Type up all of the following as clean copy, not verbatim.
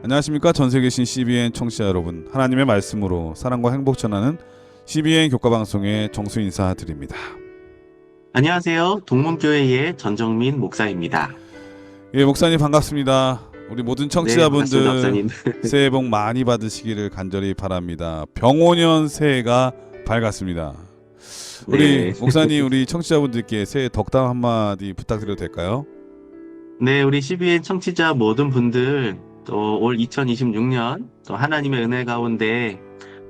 안녕하십니까. 전세계 계신 CBN 청취자 여러분, 하나님의 말씀으로 사랑과 행복 전하는 CBN 교과방송의 정수 인사드립니다. 안녕하세요. 동문교회의 전정민 목사입니다. 예, 목사님 반갑습니다. 우리 모든 네, 반갑습니다, 청취자분들 목사님. 새해 복 많이 받으시기를 간절히 바랍니다. 병오년 새해가 밝았습니다. 우리 네. 목사님, 우리 청취자분들께 새해 덕담 한마디 부탁드려도 될까요? 네, 우리 CBN 청취자 모든 분들, 또 올 2026년, 또 하나님의 은혜 가운데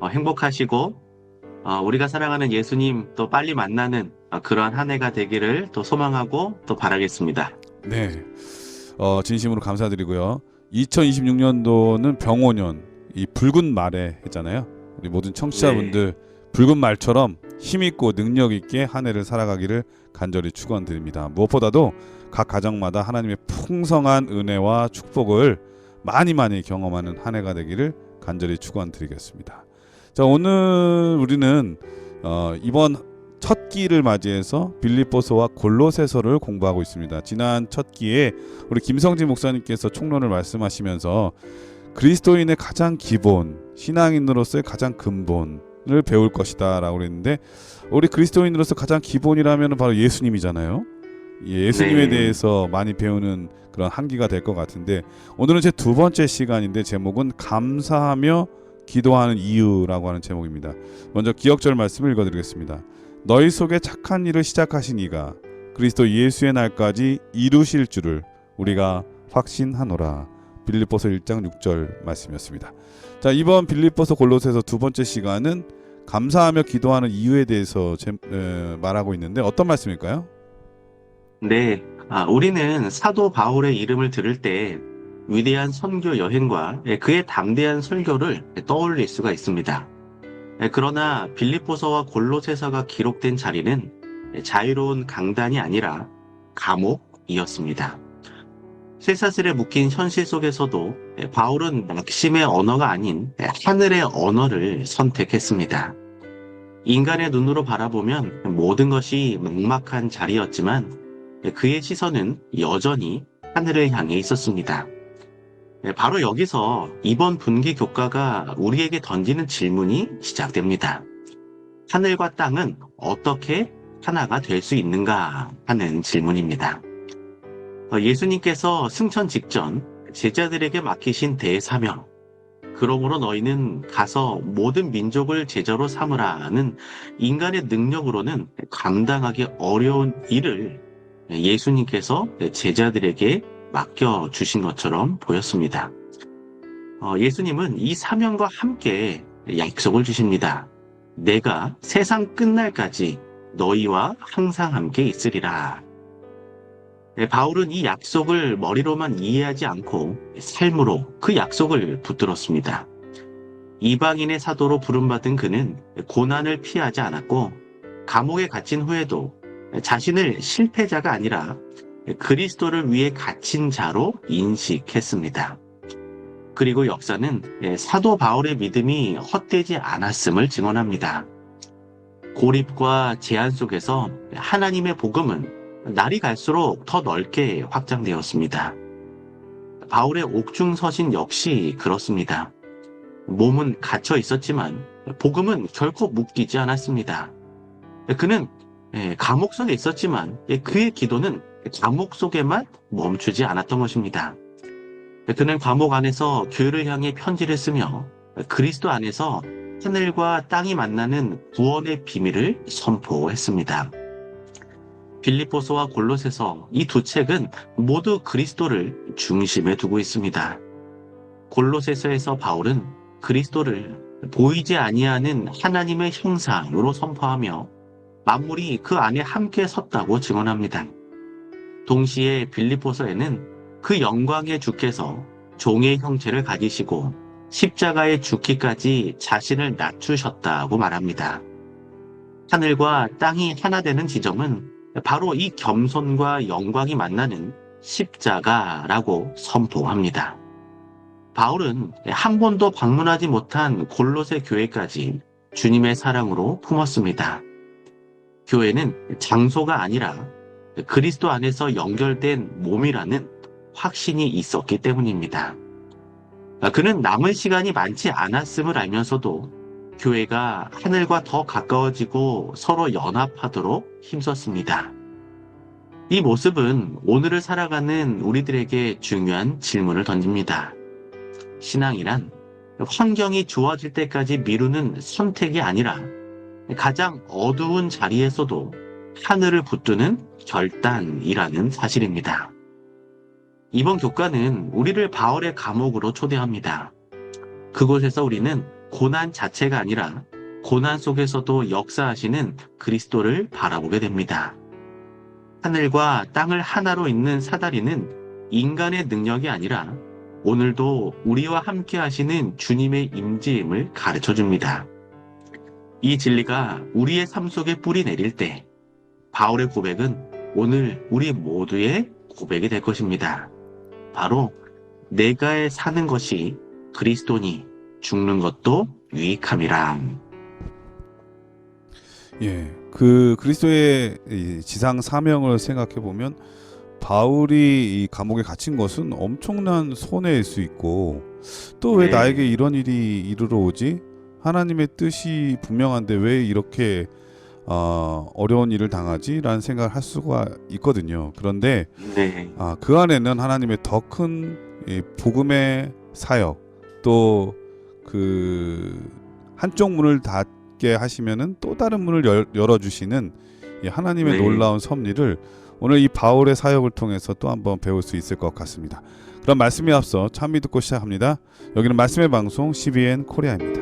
행복하시고, 우리가 사랑하는 예수님 또 빨리 만나는 그러한 한 해가 되기를 또 소망하고 또 바라겠습니다. 네, 진심으로 감사드리고요. 2026년도는 병오년, 이 붉은 말에 했잖아요. 우리 모든 청취자분들 붉은 말처럼 힘있고 능력있게 한 해를 살아가기를 간절히 축원드립니다. 무엇보다도 각 가정마다 하나님의 풍성한 은혜와 축복을 많이 경험하는 한 해가 되기를 간절히 축원드리겠습니다. 자, 오늘 우리는 이번 첫 기를 맞이해서 빌립보서와 골로새서를 공부하고 있습니다. 지난 첫 기에 우리 김성진 목사님께서 총론을 말씀하시면서 그리스도인의 가장 기본, 신앙인으로서의 가장 근본을 배울 것이다 라고 그랬는데, 우리 그리스도인으로서 가장 기본이라면 바로 예수님이잖아요. 예수님에 네. 대해서 많이 배우는 그런 한 기가 될 것 같은데, 오늘은 제 두 번째 시간인데 제목은 감사하며 기도하는 이유라고 하는 제목입니다. 먼저 기억절 말씀을 읽어드리겠습니다. 너희 속에 착한 일을 시작하신 이가 그리스도 예수의 날까지 이루실 줄을 우리가 확신하노라. 빌립보서 1장 6절 말씀이었습니다. 자, 이번 빌립보서 골로새서 두 번째 시간은 감사하며 기도하는 이유에 대해서 말하고 있는데 어떤 말씀일까요? 네. 우리는 사도 바울의 이름을 들을 때 위대한 선교 여행과 그의 담대한 설교를 떠올릴 수가 있습니다. 그러나 빌립보서와 골로새서가 기록된 자리는 자유로운 강단이 아니라 감옥이었습니다. 쇠사슬에 묶인 현실 속에서도 바울은 낙심의 언어가 아닌 하늘의 언어를 선택했습니다. 인간의 눈으로 바라보면 모든 것이 막막한 자리였지만 그의 시선은 여전히 하늘을 향해 있었습니다. 바로 여기서 이번 분기 교과가 우리에게 던지는 질문이 시작됩니다. 하늘과 땅은 어떻게 하나가 될 수 있는가 하는 질문입니다. 예수님께서 승천 직전 제자들에게 맡기신 대사명, 그러므로 너희는 가서 모든 민족을 제자로 삼으라는 인간의 능력으로는 감당하기 어려운 일을 예수님께서 제자들에게 맡겨주신 것처럼 보였습니다. 예수님은 이 사명과 함께 약속을 주십니다. 내가 세상 끝날까지 너희와 항상 함께 있으리라. 바울은 이 약속을 머리로만 이해하지 않고 삶으로 그 약속을 붙들었습니다. 이방인의 사도로 부름받은 그는 고난을 피하지 않았고, 감옥에 갇힌 후에도 자신을 실패자가 아니라 그리스도를 위해 갇힌 자로 인식했습니다. 그리고 역사는 사도 바울의 믿음이 헛되지 않았음을 증언합니다. 고립과 제한 속에서 하나님의 복음은 날이 갈수록 더 넓게 확장되었습니다. 바울의 옥중서신 역시 그렇습니다. 몸은 갇혀 있었지만 복음은 결코 묶이지 않았습니다. 그는 감옥 속에 있었지만 그의 기도는 감옥 속에만 멈추지 않았던 것입니다. 그는 감옥 안에서 교회를 향해 편지를 쓰며 그리스도 안에서 하늘과 땅이 만나는 구원의 비밀을 선포했습니다. 빌립보서와 골로새서 이 두 책은 모두 그리스도를 중심에 두고 있습니다. 골로새서에서 바울은 그리스도를 보이지 아니하는 하나님의 형상으로 선포하며 만물이 그 안에 함께 섰다고 증언합니다. 동시에 빌립보서에는 그 영광의 주께서 종의 형체를 가지시고 십자가에 죽기까지 자신을 낮추셨다고 말합니다. 하늘과 땅이 하나 되는 지점은 바로 이 겸손과 영광이 만나는 십자가라고 선포합니다. 바울은 한 번도 방문하지 못한 골로새 교회까지 주님의 사랑으로 품었습니다. 교회는 장소가 아니라 그리스도 안에서 연결된 몸이라는 확신이 있었기 때문입니다. 그는 남은 시간이 많지 않았음을 알면서도 교회가 하늘과 더 가까워지고 서로 연합하도록 힘썼습니다. 이 모습은 오늘을 살아가는 우리들에게 중요한 질문을 던집니다. 신앙이란 환경이 좋아질 때까지 미루는 선택이 아니라 가장 어두운 자리에서도 하늘을 붙드는 결단이라는 사실입니다. 이번 교과는 우리를 바울의 감옥으로 초대합니다. 그곳에서 우리는 고난 자체가 아니라 고난 속에서도 역사하시는 그리스도를 바라보게 됩니다. 하늘과 땅을 하나로 잇는 사다리는 인간의 능력이 아니라 오늘도 우리와 함께 하시는 주님의 임재임을 가르쳐 줍니다. 이 진리가 우리의 삶 속에 뿌리 내릴 때 바울의 고백은 오늘 우리 모두의 고백이 될 것입니다. 바로 내가 사는 것이 그리스도니 죽는 것도 유익함이라. 예, 그 그리스도의 이 지상 사명을 생각해 보면 바울이 이 감옥에 갇힌 것은 엄청난 손해일 수 있고 또 왜 네, 나에게 이런 일이 이르러 오지? 하나님의 뜻이 분명한데 왜 이렇게 어려운 일을 당하지? 라는 생각을 할 수가 있거든요. 그런데 네, 그 안에는 하나님의 더 큰 복음의 사역 또 그 한쪽 문을 닫게 하시면은 또 다른 문을 열어주시는 이 하나님의 네. 놀라운 섭리를 오늘 이 바울의 사역을 통해서 또 한번 배울 수 있을 것 같습니다. 그럼 말씀에 앞서 찬미 듣고 시작합니다. 여기는 말씀의 방송 CBN 코리아입니다.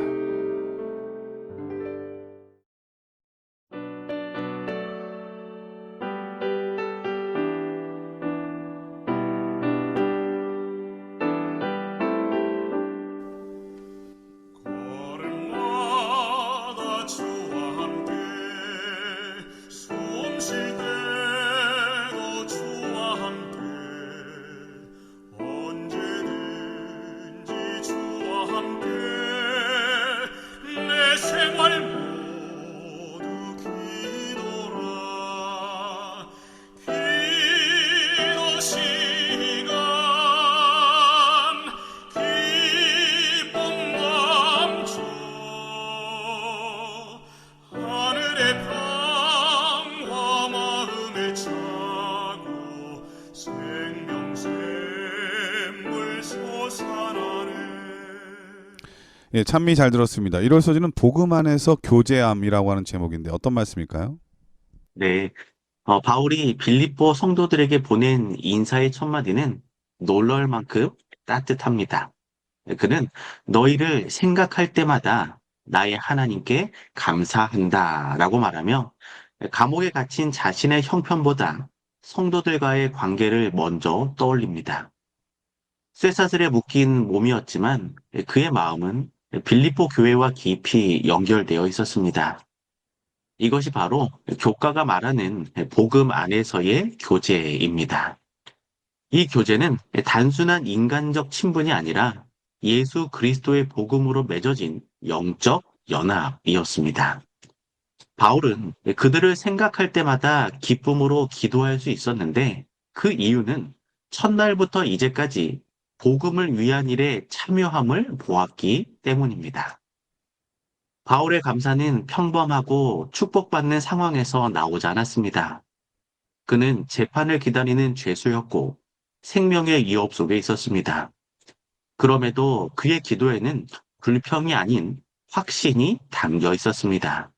걸음마다 주와 함께 숨 쉴 때도 주와 함께 언제든지 주와 함께 내 생활 모두 기도라 기도 시간 기쁨 넘쳐 하늘의 평화 마음에 차고 생명샘물 솟아나네. 예, 찬미 잘 들었습니다. 1월 소지는 복음 안에서 교제함이라고 하는 제목인데 어떤 말씀일까요? 네. 바울이 빌립보 성도들에게 보낸 인사의 첫 마디는 놀랄 만큼 따뜻합니다. 그는 너희를 생각할 때마다 나의 하나님께 감사한다 라고 말하며 감옥에 갇힌 자신의 형편보다 성도들과의 관계를 먼저 떠올립니다. 쇠사슬에 묶인 몸이었지만 그의 마음은 빌립보 교회와 깊이 연결되어 있었습니다. 이것이 바로 교과가 말하는 복음 안에서의 교제입니다. 이 교제는 단순한 인간적 친분이 아니라 예수 그리스도의 복음으로 맺어진 영적 연합이었습니다. 바울은 그들을 생각할 때마다 기쁨으로 기도할 수 있었는데 그 이유는 첫날부터 이제까지 복음을 위한 일에 참여함을 보았기 때문입니다. 바울의 감사는 평범하고 축복받는 상황에서 나오지 않았습니다. 그는 재판을 기다리는 죄수였고 생명의 위협 속에 있었습니다. 그럼에도 그의 기도에는 불평이 아닌 확신이 담겨 있었습니다.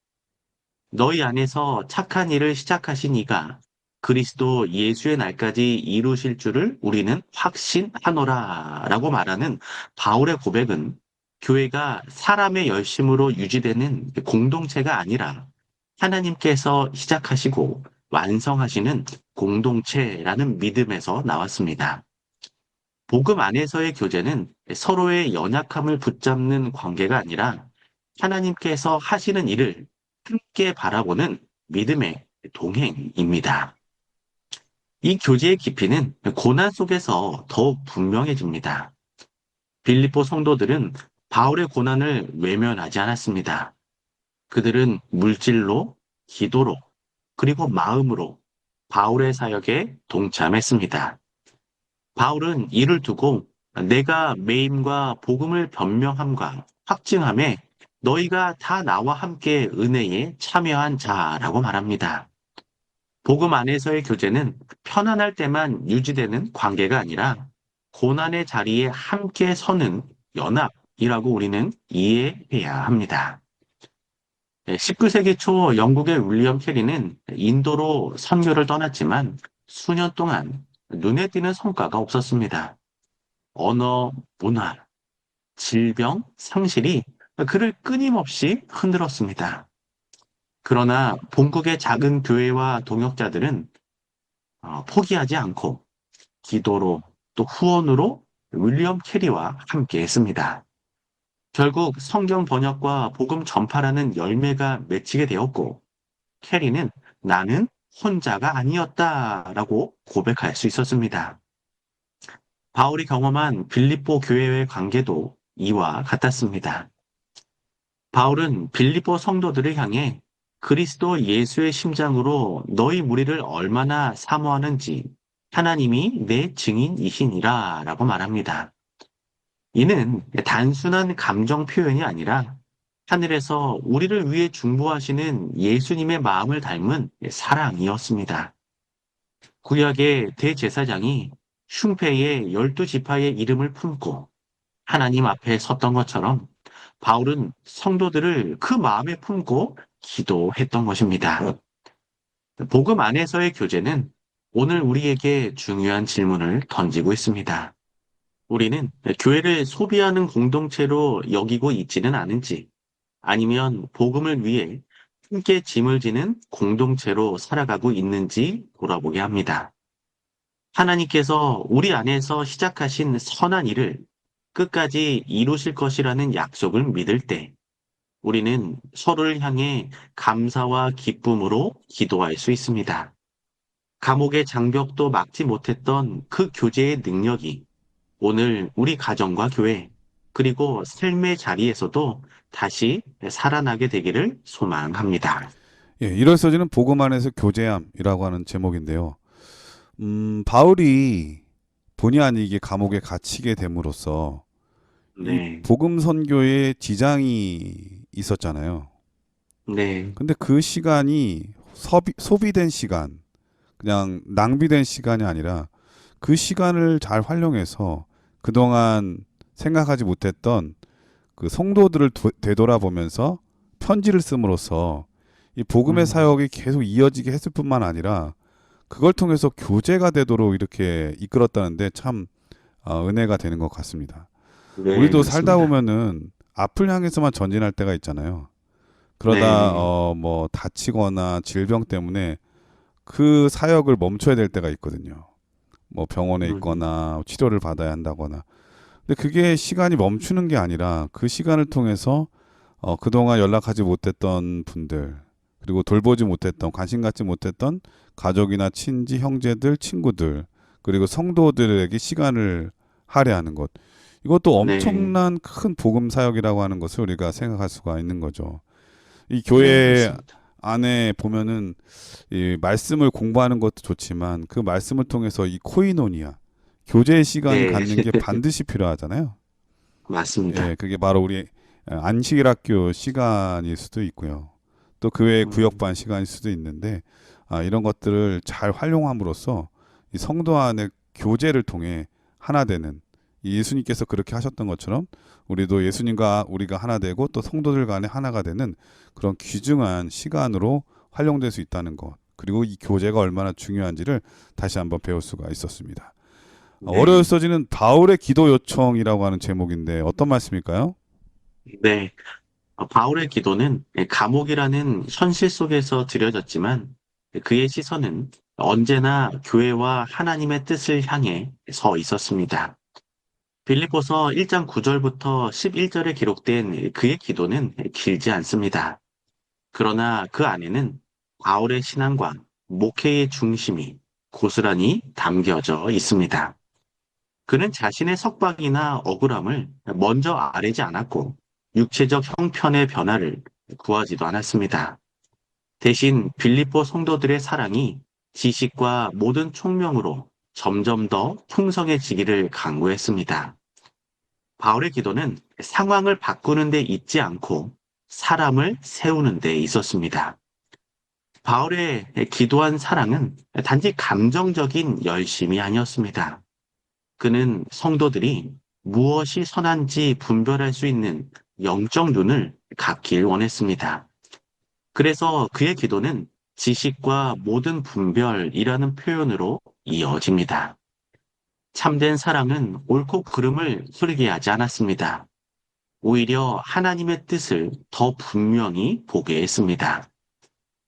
너희 안에서 착한 일을 시작하신 이가 그리스도 예수의 날까지 이루실 줄을 우리는 확신하노라 라고 말하는 바울의 고백은 교회가 사람의 열심으로 유지되는 공동체가 아니라 하나님께서 시작하시고 완성하시는 공동체라는 믿음에서 나왔습니다. 복음 안에서의 교제는 서로의 연약함을 붙잡는 관계가 아니라 하나님께서 하시는 일을 함께 바라보는 믿음의 동행입니다. 이 교제의 깊이는 고난 속에서 더욱 분명해집니다. 빌립보 성도들은 바울의 고난을 외면하지 않았습니다. 그들은 물질로, 기도로, 그리고 마음으로 바울의 사역에 동참했습니다. 바울은 이를 두고 내가 매임과 복음을 변명함과 확증함에 너희가 다 나와 함께 은혜에 참여한 자라고 말합니다. 복음 안에서의 교제는 편안할 때만 유지되는 관계가 아니라 고난의 자리에 함께 서는 연합이라고 우리는 이해해야 합니다. 19세기 초 영국의 윌리엄 캐리는 인도로 선교를 떠났지만 수년 동안 눈에 띄는 성과가 없었습니다. 언어, 문화, 질병, 상실이 그를 끊임없이 흔들었습니다. 그러나 본국의 작은 교회와 동역자들은 포기하지 않고 기도로 또 후원으로 윌리엄 캐리와 함께 했습니다. 결국 성경 번역과 복음 전파라는 열매가 맺히게 되었고, 캐리는 나는 혼자가 아니었다라고 고백할 수 있었습니다. 바울이 경험한 빌립보 교회의 관계도 이와 같았습니다. 바울은 빌립보 성도들을 향해 그리스도 예수의 심장으로 너희 무리를 얼마나 사모하는지 하나님이 내 증인이시니라 라고 말합니다. 이는 단순한 감정 표현이 아니라 하늘에서 우리를 위해 중보하시는 예수님의 마음을 닮은 사랑이었습니다. 구약의 대제사장이 흉패의 12지파의 이름을 품고 하나님 앞에 섰던 것처럼 바울은 성도들을 그 마음에 품고 기도했던 것입니다. 복음 안에서의 교제는 오늘 우리에게 중요한 질문을 던지고 있습니다. 우리는 교회를 소비하는 공동체로 여기고 있지는 않은지, 아니면 복음을 위해 함께 짐을 지는 공동체로 살아가고 있는지 돌아보게 합니다. 하나님께서 우리 안에서 시작하신 선한 일을 끝까지 이루실 것이라는 약속을 믿을 때 우리는 서로를 향해 감사와 기쁨으로 기도할 수 있습니다. 감옥의 장벽도 막지 못했던 그 교제의 능력이 오늘 우리 가정과 교회, 그리고 삶의 자리에서도 다시 살아나게 되기를 소망합니다. 예, 이럴서지는 복음 안에서 교제함이라고 하는 제목인데요. 바울이 본의 아니게 감옥에 gat히게 됨으로써 이 네, 복음 선교에 지장이 있었잖아요. 네, 근데 그 시간이 소비된 시간, 그냥 낭비된 시간이 아니라 그 시간을 잘 활용해서 그동안 생각하지 못했던 그 성도들을 되돌아보면서 편지를 씀으로써 이 복음의 음, 사역이 계속 이어지게 했을 뿐만 아니라 그걸 통해서 교제가 되도록 이렇게 이끌었다는데 참 은혜가 되는 것 같습니다. 네, 우리도 살다 그렇습니다. 보면은 앞을 향해서만 전진할 때가 있잖아요. 그러다 네, 뭐 다치거나 질병 때문에 그 사역을 멈춰야 될 때가 있거든요. 뭐 병원에 음, 있거나 치료를 받아야 한다거나. 근데 그게 시간이 멈추는 게 아니라 그 시간을 통해서 그동안 연락하지 못했던 분들, 그리고 돌보지 못했던, 관심 갖지 못했던 가족이나 친지, 형제들, 친구들, 그리고 성도들에게 시간을 할애하는 것. 이것도 네, 엄청난 큰 복음 사역이라고 하는 것을 우리가 생각할 수가 있는 거죠. 이 네, 교회 그렇습니다. 안에 보면은 이 말씀을 공부하는 것도 좋지만 그 말씀을 통해서 이 코이노니아, 교제의 시간이 네, 갖는 게 반드시 필요하잖아요. 예, 맞습니다. 그게 바로 우리 안식일학교 시간일 수도 있고요. 또 그 외에 음, 구역반 시간일 수도 있는데 이런 것들을 잘 활용함으로써 이 성도 안의 교제를 통해 하나 되는 이 예수님께서 그렇게 하셨던 것처럼 우리도 예수님과 우리가 하나 되고 또 성도들 간에 하나가 되는 그런 귀중한 시간으로 활용될 수 있다는 것. 그리고 이 교제가 얼마나 중요한지를 다시 한번 배울 수가 있었습니다. 네, 어려서지는 바울의 기도 요청이라고 하는 제목인데 어떤 말씀일까요? 네. 바울의 기도는 감옥이라는 현실 속에서 드려졌지만 그의 시선은 언제나 교회와 하나님의 뜻을 향해 서 있었습니다. 빌립보서 1장 9절부터 11절에 기록된 그의 기도는 길지 않습니다. 그러나 그 안에는 바울의 신앙과 목회의 중심이 고스란히 담겨져 있습니다. 그는 자신의 석박이나 억울함을 먼저 아뢰지 않았고 육체적 형편의 변화를 구하지도 않았습니다. 대신 빌립보 성도들의 사랑이 지식과 모든 총명으로 점점 더 풍성해지기를 간구했습니다. 바울의 기도는 상황을 바꾸는 데 있지 않고 사람을 세우는 데 있었습니다. 바울의 기도한 사랑은 단지 감정적인 열심이 아니었습니다. 그는 성도들이 무엇이 선한지 분별할 수 있는 영적 눈을 갖길 원했습니다. 그래서 그의 기도는 지식과 모든 분별이라는 표현으로 이어집니다. 참된 사랑은 옳고 그름을 흐리게 하지 않았습니다. 오히려 하나님의 뜻을 더 분명히 보게 했습니다.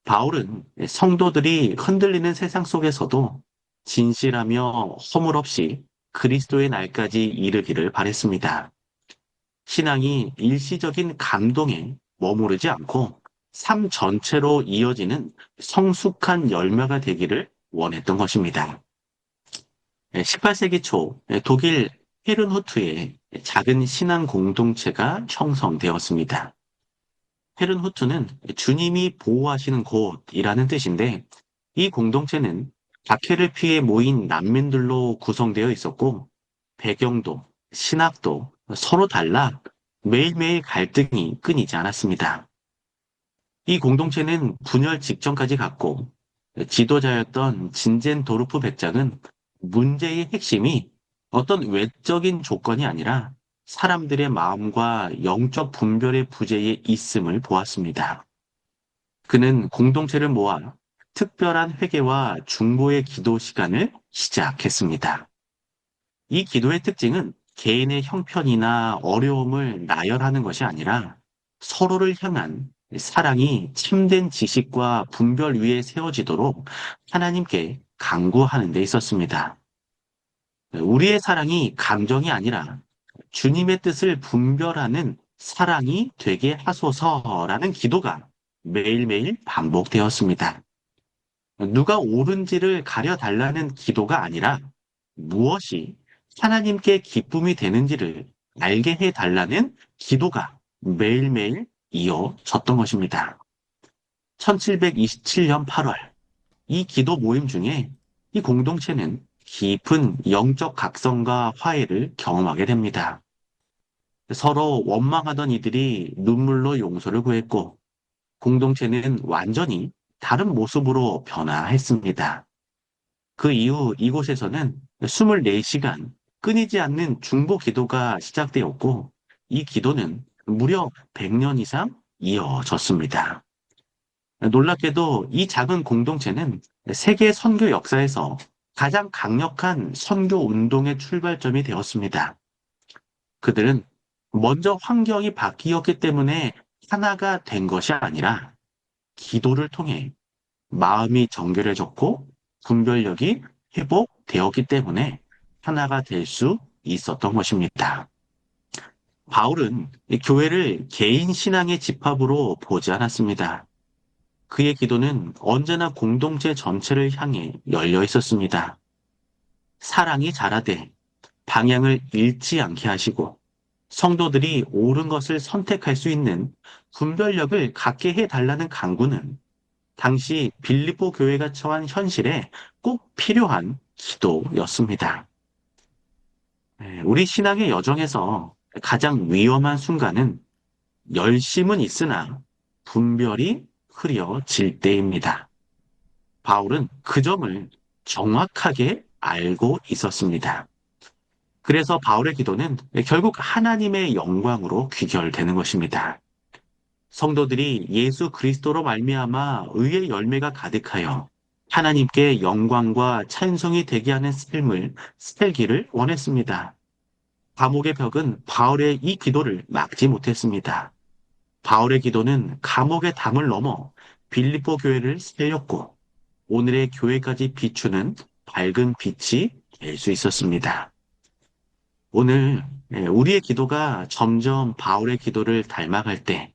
바울은 성도들이 흔들리는 세상 속에서도 진실하며 허물 없이 그리스도의 날까지 이르기를 바랬습니다. 신앙이 일시적인 감동에 머무르지 않고 삶 전체로 이어지는 성숙한 열매가 되기를 원했던 것입니다. 18세기 초 독일 헤른후트의 작은 신앙 공동체가 형성되었습니다. 헤른후트는 주님이 보호하시는 곳이라는 뜻인데 이 공동체는 박해를 피해 모인 난민들로 구성되어 있었고 배경도 신학도 서로 달라 매일매일 갈등이 끊이지 않았습니다. 이 공동체는 분열 직전까지 갔고 지도자였던 진젠도르프 백작은 문제의 핵심이 어떤 외적인 조건이 아니라 사람들의 마음과 영적 분별의 부재에 있음을 보았습니다. 그는 공동체를 모아 특별한 회개와 중보의 기도 시간을 시작했습니다. 이 기도의 특징은 개인의 형편이나 어려움을 나열하는 것이 아니라 서로를 향한 사랑이 참된 지식과 분별 위에 세워지도록 하나님께 간구하는 데 있었습니다. 우리의 사랑이 감정이 아니라 주님의 뜻을 분별하는 사랑이 되게 하소서라는 기도가 매일매일 반복되었습니다. 누가 옳은지를 가려달라는 기도가 아니라 무엇이 하나님께 기쁨이 되는지를 알게 해달라는 기도가 매일매일 이어졌던 것입니다. 1727년 8월 이 기도 모임 중에 이 공동체는 깊은 영적 각성과 화해를 경험하게 됩니다. 서로 원망하던 이들이 눈물로 용서를 구했고 공동체는 완전히 다른 모습으로 변화했습니다. 그 이후 이곳에서는 24시간 끊이지 않는 중보 기도가 시작되었고 이 기도는 무려 100년 이상 이어졌습니다. 놀랍게도 이 작은 공동체는 세계 선교 역사에서 가장 강력한 선교 운동의 출발점이 되었습니다. 그들은 먼저 환경이 바뀌었기 때문에 하나가 된 것이 아니라 기도를 통해 마음이 정결해졌고 분별력이 회복되었기 때문에 하나가 될 수 있었던 것입니다. 바울은 이 교회를 개인 신앙의 집합으로 보지 않았습니다. 그의 기도는 언제나 공동체 전체를 향해 열려 있었습니다. 사랑이 자라되 방향을 잃지 않게 하시고 성도들이 옳은 것을 선택할 수 있는 분별력을 갖게 해달라는 간구는 당시 빌립보 교회가 처한 현실에 꼭 필요한 기도였습니다. 우리 신앙의 여정에서 가장 위험한 순간은 열심은 있으나 분별이 흐려질 때입니다. 바울은 그 점을 정확하게 알고 있었습니다. 그래서 바울의 기도는 결국 하나님의 영광으로 귀결되는 것입니다. 성도들이 예수 그리스도로 말미암아 의의 열매가 가득하여 하나님께 영광과 찬송이 되게 하는 삶을 살기를 원했습니다. 감옥의 벽은 바울의 이 기도를 막지 못했습니다. 바울의 기도는 감옥의 담을 넘어 빌립보 교회를 살렸고 오늘의 교회까지 비추는 밝은 빛이 될 수 있었습니다. 오늘 우리의 기도가 점점 바울의 기도를 닮아갈 때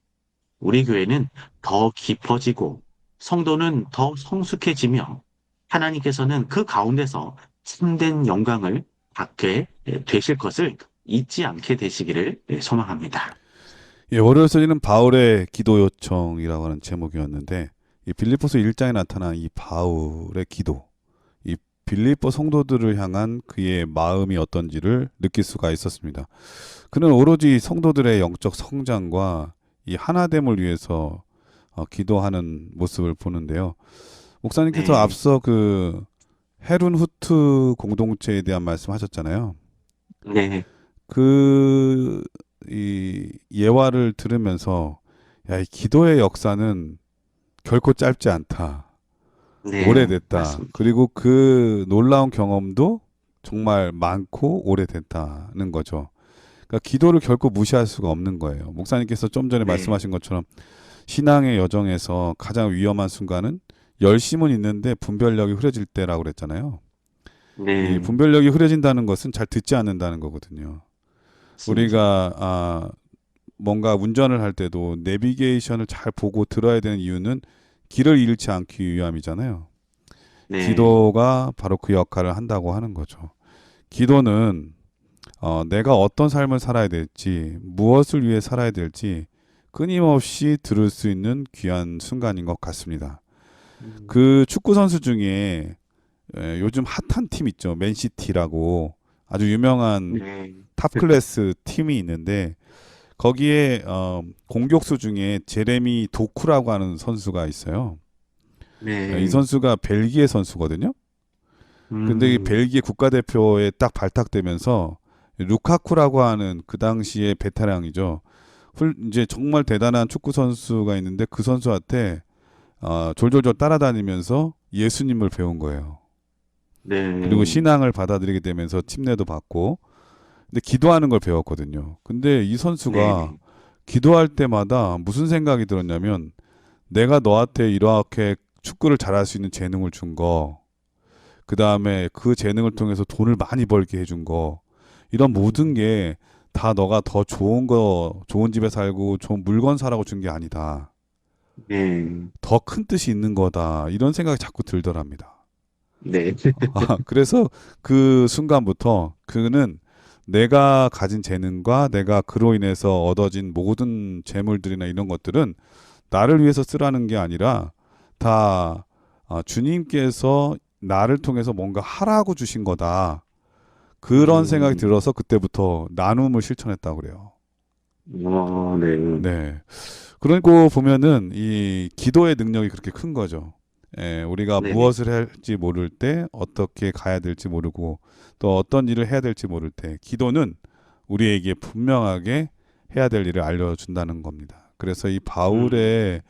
우리 교회는 더 깊어지고 성도는 더 성숙해지며 하나님께서는 그 가운데서 참된 영광을 받게 되실 것을 잊지 않게 되시기를 소망합니다. 예, 월요일 서지는 바울의 기도 요청이라고 하는 제목이었는데 이 빌립보서 1장에 나타난 이 바울의 기도, 이 빌립보 성도들을 향한 그의 마음이 어떤지를 느낄 수가 있었습니다. 그는 오로지 성도들의 영적 성장과 이 하나됨을 위해서 기도하는 모습을 보는데요. 목사님께서 네, 앞서 그 헤룬후트 공동체에 대한 말씀하셨잖아요. 네, 그 이 예화를 들으면서 야, 이 기도의 역사는 결코 짧지 않다. 네, 오래됐다. 맞습니다. 그리고 그 놀라운 경험도 정말 많고 오래됐다는 거죠. 그러니까 기도를 결코 무시할 수가 없는 거예요. 목사님께서 좀 전에 네, 말씀하신 것처럼 신앙의 여정에서 가장 위험한 순간은 열심은 있는데 분별력이 흐려질 때라고 그랬잖아요. 이 네, 분별력이 흐려진다는 것은 잘 듣지 않는다는 거거든요. 맞습니다. 우리가 뭔가 운전을 할 때도 내비게이션을 잘 보고 들어야 되는 이유는 길을 잃지 않기 위함이잖아요. 네, 기도가 바로 그 역할을 한다고 하는 거죠. 기도는 내가 어떤 삶을 살아야 될지, 무엇을 위해 살아야 될지 끊임없이 들을 수 있는 귀한 순간인 것 같습니다. 음, 그 축구 선수 중에 요즘 핫한 팀 있죠. 맨시티라고 아주 유명한 네, 탑 클래스 팀이 있는데 거기에 공격수 중에 제레미 도쿠라고 하는 선수가 있어요. 이 네, 선수가 벨기에 선수거든요. 근데 이 음, 벨기에 국가대표에 딱 발탁되면서 루카쿠라고 하는 그 당시에 베테랑이죠. 이제 정말 대단한 축구 선수가 있는데 그 선수한테 졸졸졸 따라다니면서 예수님을 배운 거예요. 그리고 네, 신앙을 받아들이게 되면서 침례도 받고 근데 기도하는 걸 배웠거든요. 근데 이 선수가 네, 기도할 때마다 무슨 생각이 들었냐면 내가 너한테 이렇게 축구를 잘할 수 있는 재능을 준 거, 그 다음에 그 재능을 통해서 돈을 많이 벌게 해준 거, 이런 모든 음, 게 다 너가 더 좋은 거, 좋은 집에 살고 좋은 물건 사라고 준 게 아니다. 네, 더 큰 뜻이 있는 거다. 이런 생각이 자꾸 들더랍니다. 네, 그래서 그 순간부터 그는 내가 가진 재능과 내가 그로 인해서 얻어진 모든 재물들이나 이런 것들은 나를 위해서 쓰라는 게 아니라 다 주님께서 나를 통해서 뭔가 하라고 주신 거다. 그런 생각이 음, 들어서 그때부터 나눔을 실천했다고 그래요. 네, 네. 그러고 보면은 이 기도의 능력이 그렇게 큰 거죠. 우리가 네, 무엇을 할지 모를 때 어떻게 가야 될지 모르고 또 어떤 일을 해야 될지 모를 때 기도는 우리에게 분명하게 해야 될 일을 알려준다는 겁니다. 그래서 이 음, 바울의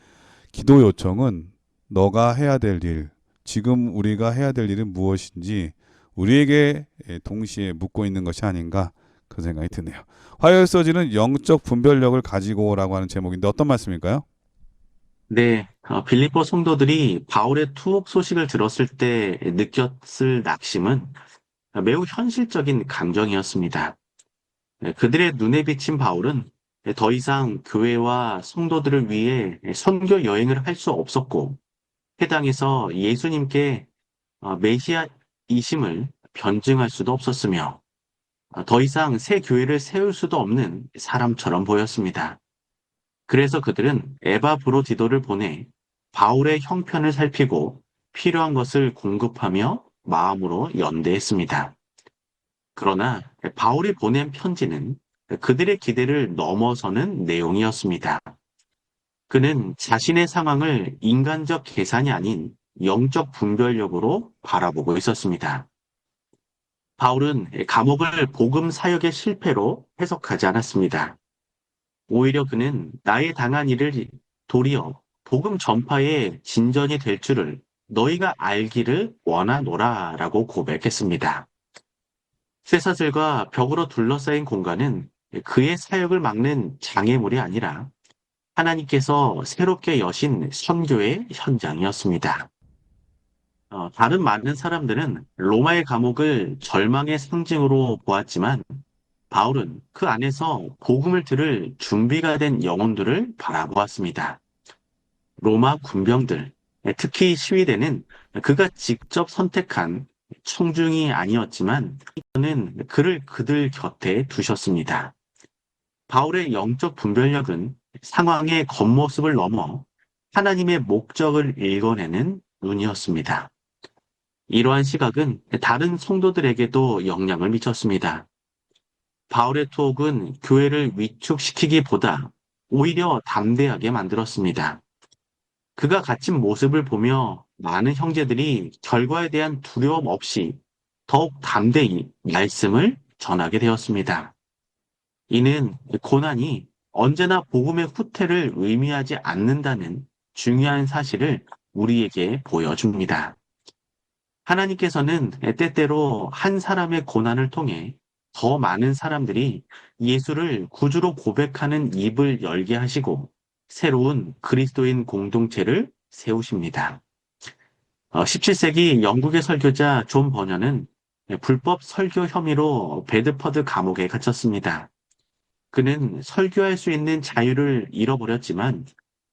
기도 요청은 너가 해야 될 일, 지금 우리가 해야 될 일은 무엇인지 우리에게 동시에 묻고 있는 것이 아닌가 그런 생각이 드네요. 화요일 서지는 영적 분별력을 가지고라고 하는 제목인데 어떤 말씀일까요? 네, 빌립보 성도들이 바울의 투옥 소식을 들었을 때 느꼈을 낙심은 매우 현실적인 감정이었습니다. 네, 그들의 눈에 비친 바울은 더 이상 교회와 성도들을 위해 선교 여행을 할 수 없었고, 해당에서 예수님께 메시아이심을 변증할 수도 없었으며, 더 이상 새 교회를 세울 수도 없는 사람처럼 보였습니다. 그래서 그들은 에바브로디도를 보내 바울의 형편을 살피고 필요한 것을 공급하며 마음으로 연대했습니다. 그러나 바울이 보낸 편지는 그들의 기대를 넘어서는 내용이었습니다. 그는 자신의 상황을 인간적 계산이 아닌 영적 분별력으로 바라보고 있었습니다. 바울은 감옥을 복음 사역의 실패로 해석하지 않았습니다. 오히려 그는 나의 당한 일을 도리어 복음 전파의 진전이 될 줄을 너희가 알기를 원하노라라고 고백했습니다. 쇠사슬과 벽으로 둘러싸인 공간은 그의 사역을 막는 장애물이 아니라 하나님께서 새롭게 여신 선교의 현장이었습니다. 다른 많은 사람들은 로마의 감옥을 절망의 상징으로 보았지만 바울은 그 안에서 복음을 들을 준비가 된 영혼들을 바라보았습니다. 로마 군병들, 특히 시위대는 그가 직접 선택한 청중이 아니었지만 그는 그를 그들 곁에 두셨습니다. 바울의 영적 분별력은 상황의 겉모습을 넘어 하나님의 목적을 읽어내는 눈이었습니다. 이러한 시각은 다른 성도들에게도 영향을 미쳤습니다. 바울의 투옥은 교회를 위축시키기보다 오히려 담대하게 만들었습니다. 그가 갇힌 모습을 보며 많은 형제들이 결과에 대한 두려움 없이 더욱 담대히 말씀을 전하게 되었습니다. 이는 고난이 언제나 복음의 후퇴를 의미하지 않는다는 중요한 사실을 우리에게 보여줍니다. 하나님께서는 때때로 한 사람의 고난을 통해 더 많은 사람들이 예수를 구주로 고백하는 입을 열게 하시고 새로운 그리스도인 공동체를 세우십니다. 17세기 영국의 설교자 존 버녀는 불법 설교 혐의로 베드퍼드 감옥에 갇혔습니다. 그는 설교할 수 있는 자유를 잃어버렸지만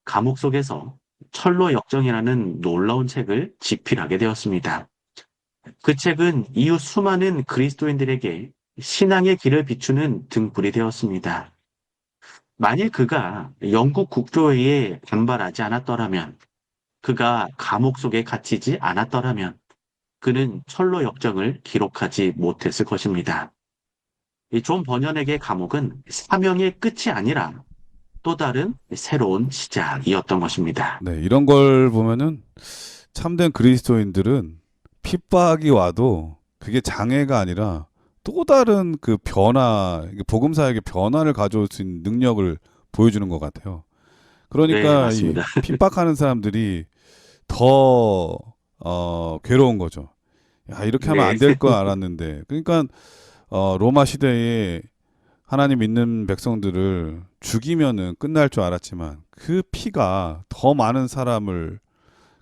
감옥 속에서 철로 역정이라는 놀라운 책을 집필하게 되었습니다. 그 책은 이후 수많은 그리스도인들에게 신앙의 길을 비추는 등불이 되었습니다. 만일 그가 영국 국교회에 반발하지 않았더라면, 그가 감옥 속에 갇히지 않았더라면, 그는 철로 역정을 기록하지 못했을 것입니다. 이 존 버년에게 감옥은 사명의 끝이 아니라 또 다른 새로운 시작이었던 것입니다. 네, 이런 걸 보면은 참된 그리스도인들은 핍박이 와도 그게 장애가 아니라 또 다른 그 변화, 복음사에게 변화를 가져올 수 있는 능력을 보여주는 것 같아요. 네, 그러니까 이 맞습니다. 핍박하는 사람들이 더 괴로운 거죠. 야, 이렇게 하면 네, 안 될 거 알았는데. 그러니까 로마 시대에 하나님 믿는 백성들을 죽이면은 끝날 줄 알았지만 그 피가 더 많은 사람을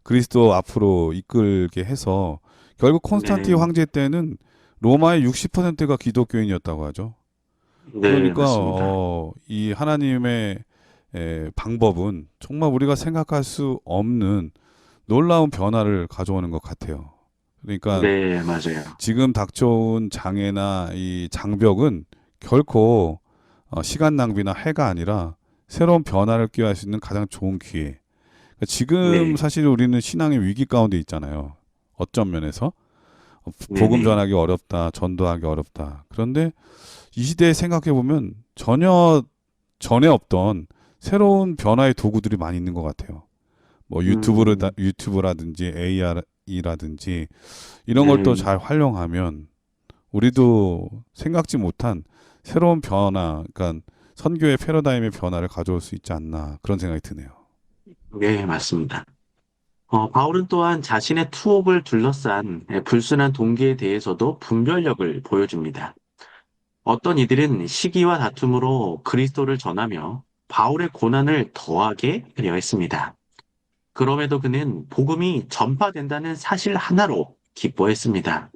그리스도 앞으로 이끌게 해서 결국 콘스탄틴 네, 황제 때는 로마의 60%가 기독교인이었다고 하죠. 네, 그러니까 맞습니다. 이 하나님의 방법은 정말 우리가 생각할 수 없는 놀라운 변화를 가져오는 것 같아요. 그러니까 네, 맞아요. 지금 닥쳐온 장애나 이 장벽은 결코 시간 낭비나 해가 아니라 새로운 변화를 꾀할 수 있는 가장 좋은 기회. 그러니까 지금 네, 사실 우리는 신앙의 위기 가운데 있잖아요. 어떤 면에서 네, 복음 네. 전하기 어렵다, 전도하기 어렵다. 그런데 이 시대에 생각해 보면 전혀 전에 없던 새로운 변화의 도구들이 많이 있는 것 같아요. 뭐 음, 유튜브라든지 AI라든지 이런 걸 또 네. 잘 활용하면 우리도 생각지 못한 새로운 변화, 그러니까 선교의 패러다임의 변화를 가져올 수 있지 않나 그런 생각이 드네요. 네, 맞습니다. 바울은 또한 자신의 투옥을 둘러싼 불순한 동기에 대해서도 분별력을 보여줍니다. 어떤 이들은 시기와 다툼으로 그리스도를 전하며 바울의 고난을 더하게 하려 했습니다. 그럼에도 그는 복음이 전파된다는 사실 하나로 기뻐했습니다.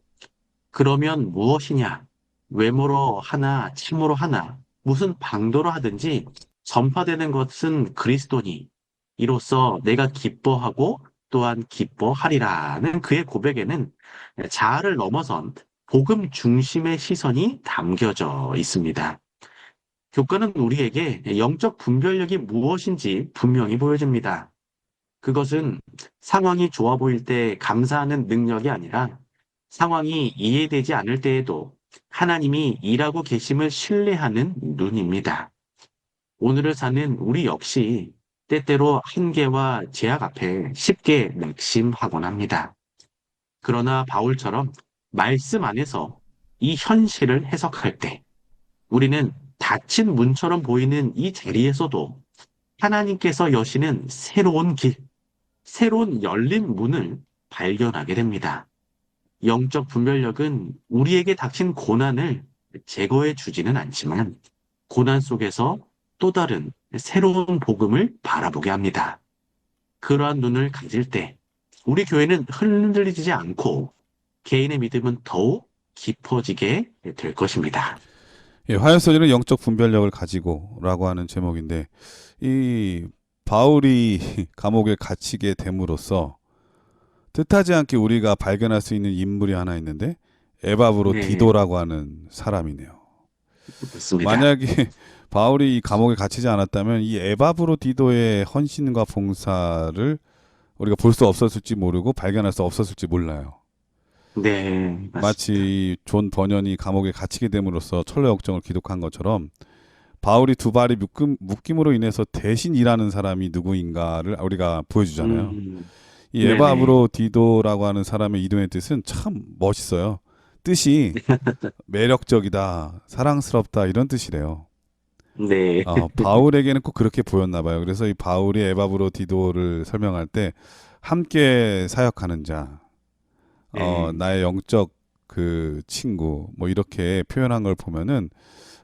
그러면 무엇이냐? 외모로 하나, 참으로 하나, 무슨 방도로 하든지 전파되는 것은 그리스도니, 이로써 내가 기뻐하고 또한 기뻐하리라는 그의 고백에는 자아를 넘어선 복음 중심의 시선이 담겨져 있습니다. 교과는 우리에게 영적 분별력이 무엇인지 분명히 보여줍니다. 그것은 상황이 좋아 보일 때 감사하는 능력이 아니라 상황이 이해되지 않을 때에도 하나님이 일하고 계심을 신뢰하는 눈입니다. 오늘을 사는 우리 역시 때때로 한계와 제약 앞에 쉽게 낙심하곤 합니다. 그러나 바울처럼 말씀 안에서 이 현실을 해석할 때 우리는 닫힌 문처럼 보이는 이 자리에서도 하나님께서 여시는 새로운 길, 새로운 열린 문을 발견하게 됩니다. 영적 분별력은 우리에게 닥친 고난을 제거해 주지는 않지만 고난 속에서 또 다른 새로운 복음을 바라보게 합니다. 그러한 눈을 가질 때 우리 교회는 흔들리지 않고 개인의 믿음은 더욱 깊어지게 될 것입니다. 예, 화요소리는 영적 분별력을 가지고라고 하는 제목인데 이 바울이 감옥에 갇히게 됨으로써 뜻하지 않게 우리가 발견할 수 있는 인물이 하나 있는데 에바브로 네, 디도라고 하는 사람이네요. 맞습니다. 만약에 바울이 이 감옥에 갇히지 않았다면 이 에바브로 디도의 헌신과 봉사를 우리가 볼 수 없었을지 모르고 발견할 수 없었을지 몰라요. 네, 맞습니다. 마치 존 버년이 감옥에 갇히게 됨으로써 철로 역정을 기록한 것처럼 바울이 두 발이 묶임으로 인해서 대신 일하는 사람이 누구인가를 우리가 보여주잖아요. 음, 이 네네. 에바브로 디도라고 하는 사람의 이름의 뜻은 참 멋있어요. 뜻이 매력적이다, 사랑스럽다 이런 뜻이래요. 네, 바울에게는 꼭 그렇게 보였나 봐요. 그래서 이 바울이 에바브로 디도를 설명할 때 함께 사역하는 자, 네, 나의 영적 그 친구 뭐 이렇게 표현한 걸 보면은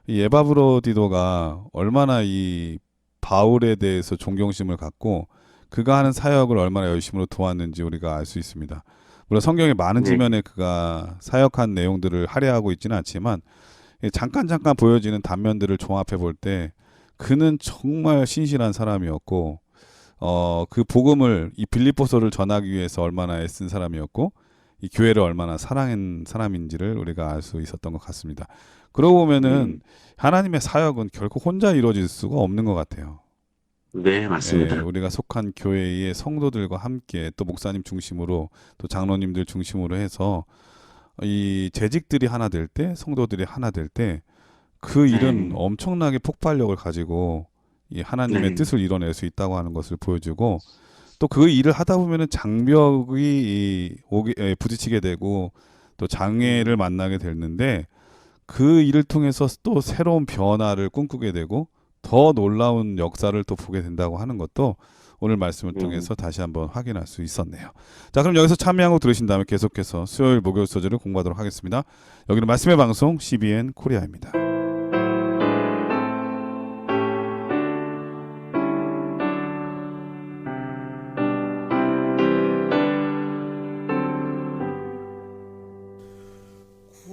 이 에바브로 디도가 얼마나 이 바울에 대해서 존경심을 갖고 그가 하는 사역을 얼마나 열심으로 도왔는지 우리가 알 수 있습니다. 물론 성경의 많은 네, 지면에 그가 사역한 내용들을 할애하고 있지는 않지만 잠깐 잠깐 보여지는 단면들을 종합해 볼 때 그는 정말 신실한 사람이었고 그 복음을 이 빌립보서를 전하기 위해서 얼마나 애쓴 사람이었고 이 교회를 얼마나 사랑한 사람인지를 우리가 알 수 있었던 것 같습니다. 그러고 보면은 음, 하나님의 사역은 결코 혼자 이루어질 수가 없는 것 같아요. 네, 예, 맞습니다. 우리가 속한 교회의 성도들과 함께 또 목사님 중심으로 또 장로님들 중심으로 해서 이 재직들이 하나 될 때, 성도들이 하나 될 때 그 일은 네, 엄청나게 폭발력을 가지고 이 하나님의 네, 뜻을 이뤄낼 수 있다고 하는 것을 보여주고 또 그 일을 하다 보면은 장벽이 부딪히게 되고 또 장애를 음, 만나게 되는데 그 일을 통해서 또 새로운 변화를 꿈꾸게 되고 더 놀라운 역사를 또 보게 된다고 하는 것도 오늘 말씀을 음. 통해서 다시 한번 확인할 수 있었네요. 자, 그럼 여기서 참여하고 들으신 다음에 계속해서 수요일 목요일 소절을 공부하도록 하겠습니다. 여기는 말씀의 방송 CBN 코리아입니다.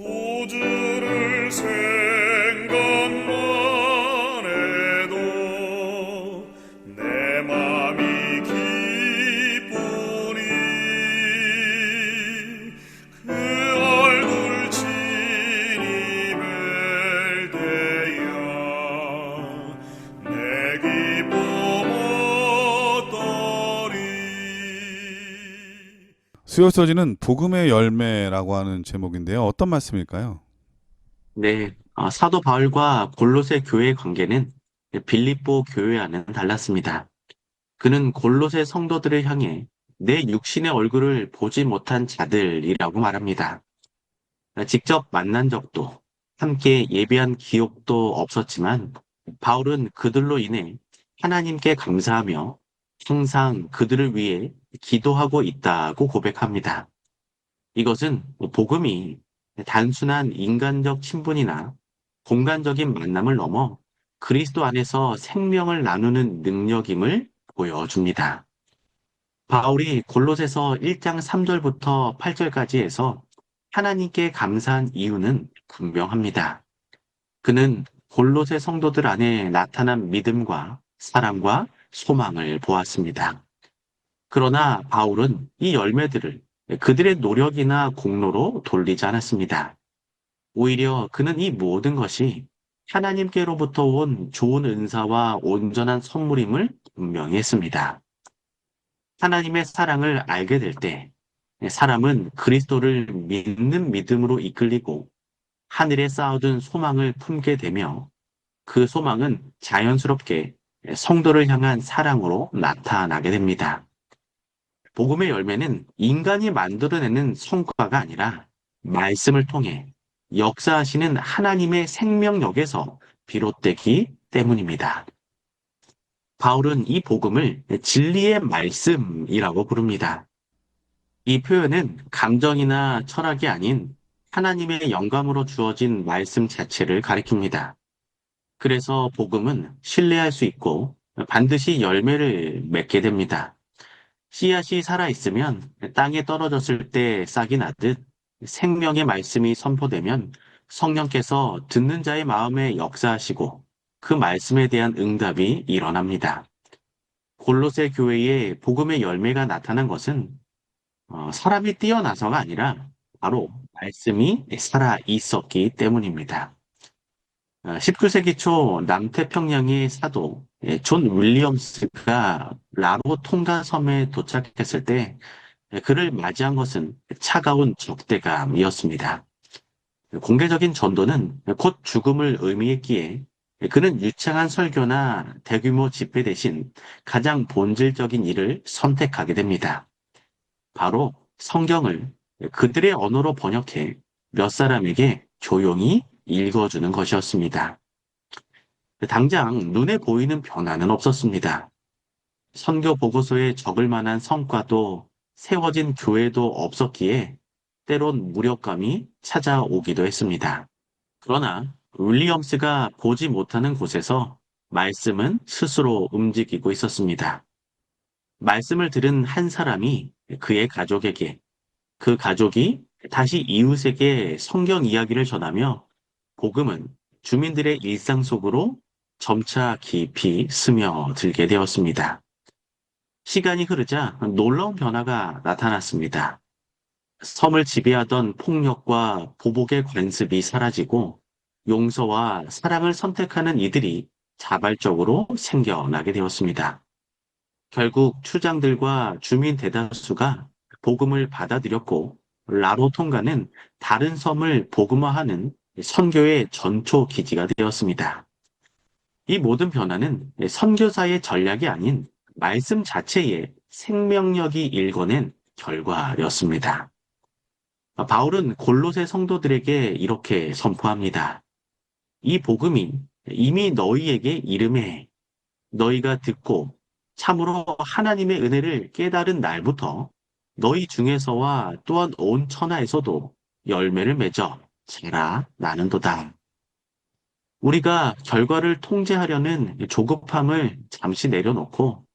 구주를 생각만 해도 내 맘이 기쁘니 그 얼굴 진히 뵐 때야 내 기쁨 어떠리. 수요 소지는 복음의 열매라고 하는 제목인데요. 어떤 말씀일까요? 네, 사도 바울과 골로새 교회의 관계는 빌립보 교회와는 달랐습니다. 그는 골로새 성도들을 향해 내 육신의 얼굴을 보지 못한 자들이라고 말합니다. 직접 만난 적도 함께 예배한 기억도 없었지만 바울은 그들로 인해 하나님께 감사하며 항상 그들을 위해 기도하고 있다고 고백합니다. 이것은 복음이 단순한 인간적 친분이나 공간적인 만남을 넘어 그리스도 안에서 생명을 나누는 능력임을 보여줍니다. 바울이 골로새서 1장 3절부터 8절까지 해서 하나님께 감사한 이유는 분명합니다. 그는 골로새 성도들 안에 나타난 믿음과 사랑과 소망을 보았습니다. 그러나 바울은 이 열매들을 그들의 노력이나 공로로 돌리지 않았습니다. 오히려 그는 이 모든 것이 하나님께로부터 온 좋은 은사와 온전한 선물임을 분명히 했습니다. 하나님의 사랑을 알게 될 때 사람은 그리스도를 믿는 믿음으로 이끌리고 하늘에 쌓아둔 소망을 품게 되며 그 소망은 자연스럽게 성도를 향한 사랑으로 나타나게 됩니다. 복음의 열매는 인간이 만들어내는 성과가 아니라 말씀을 통해 역사하시는 하나님의 생명력에서 비롯되기 때문입니다. 바울은 이 복음을 진리의 말씀이라고 부릅니다. 이 표현은 감정이나 철학이 아닌 하나님의 영감으로 주어진 말씀 자체를 가리킵니다. 그래서 복음은 신뢰할 수 있고 반드시 열매를 맺게 됩니다. 씨앗이 살아있으면 땅에 떨어졌을 때 싹이 나듯 생명의 말씀이 선포되면 성령께서 듣는 자의 마음에 역사하시고 그 말씀에 대한 응답이 일어납니다. 골로새 교회에 복음의 열매가 나타난 것은 사람이 뛰어나서가 아니라 바로 말씀이 살아 있었기 때문입니다. 19세기 초 남태평양의 사도 존 윌리엄스가 라로통가 섬에 도착했을 때 그를 맞이한 것은 차가운 적대감이었습니다. 공개적인 전도는 곧 죽음을 의미했기에 그는 유창한 설교나 대규모 집회 대신 가장 본질적인 일을 선택하게 됩니다. 바로 성경을 그들의 언어로 번역해 몇 사람에게 조용히 읽어주는 것이었습니다. 당장 눈에 보이는 변화는 없었습니다. 선교 보고서에 적을 만한 성과도 세워진 교회도 없었기에 때론 무력감이 찾아오기도 했습니다. 그러나 윌리엄스가 보지 못하는 곳에서 말씀은 스스로 움직이고 있었습니다. 말씀을 들은 한 사람이 그의 가족에게, 그 가족이 다시 이웃에게 성경 이야기를 전하며 복음은 주민들의 일상 속으로 점차 깊이 스며들게 되었습니다. 시간이 흐르자 놀라운 변화가 나타났습니다. 섬을 지배하던 폭력과 보복의 관습이 사라지고 용서와 사랑을 선택하는 이들이 자발적으로 생겨나게 되었습니다. 결국 추장들과 주민 대다수가 복음을 받아들였고 라로통가는 다른 섬을 복음화하는 선교의 전초 기지가 되었습니다. 이 모든 변화는 선교사의 전략이 아닌 말씀 자체의 생명력이 일궈낸 결과였습니다. 바울은 골로새 성도들에게 이렇게 선포합니다. 이 복음이 이미 너희에게 이름해 너희가 듣고 참으로 하나님의 은혜를 깨달은 날부터 너희 중에서와 또한 온 천하에서도 열매를 맺어 자라나는도다. 우리가 결과를 통제하려는 조급함을 잠시 내려놓고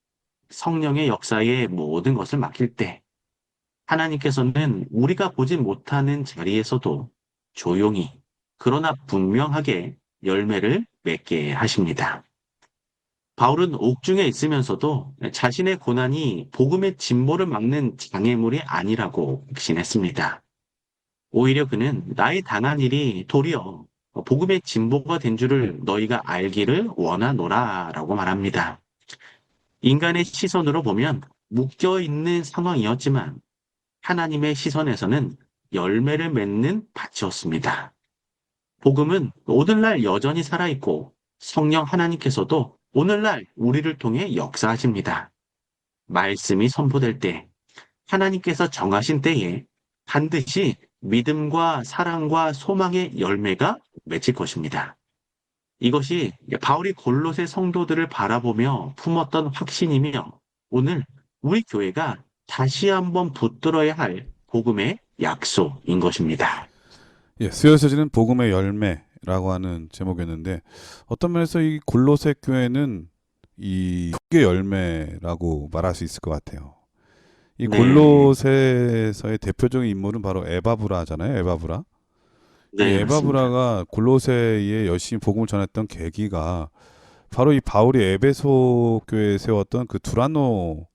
성령의 역사에 모든 것을 맡길 때 하나님께서는 우리가 보지 못하는 자리에서도 조용히 그러나 분명하게 열매를 맺게 하십니다. 바울은 옥중에 있으면서도 자신의 고난이 복음의 진보를 막는 장애물이 아니라고 확신했습니다. 오히려 그는 나의 당한 일이 도리어 복음의 진보가 된 줄을 너희가 알기를 원하노라 라고 말합니다. 인간의 시선으로 보면 묶여있는 상황이었지만 하나님의 시선에서는 열매를 맺는 밭이었습니다. 복음은 오늘날 여전히 살아있고 성령 하나님께서도 오늘날 우리를 통해 역사하십니다. 말씀이 선포될 때 하나님께서 정하신 때에 반드시 믿음과 사랑과 소망의 열매가 맺힐 것입니다. 이것이 바울이 골로새 성도들을 바라보며 품었던 확신이며 오늘 우리 교회가 다시 한번 붙들어야 할 복음의 약속인 것입니다. 예, 쓰여져지는 복음의 열매라고 하는 제목이었는데 어떤 면에서 이 골로새 교회는 이 복의 열매라고 말할 수 있을 것 같아요. 이 네, 골로새에서의 대표적인 인물은 바로 에바브라잖아요. 에바브라. 이 네, 맞습니다. 에바브라가 골로새에 열심히 복음을 전했던 계기가 바로 이 바울이 에베소 교회에 세웠던 그 두란노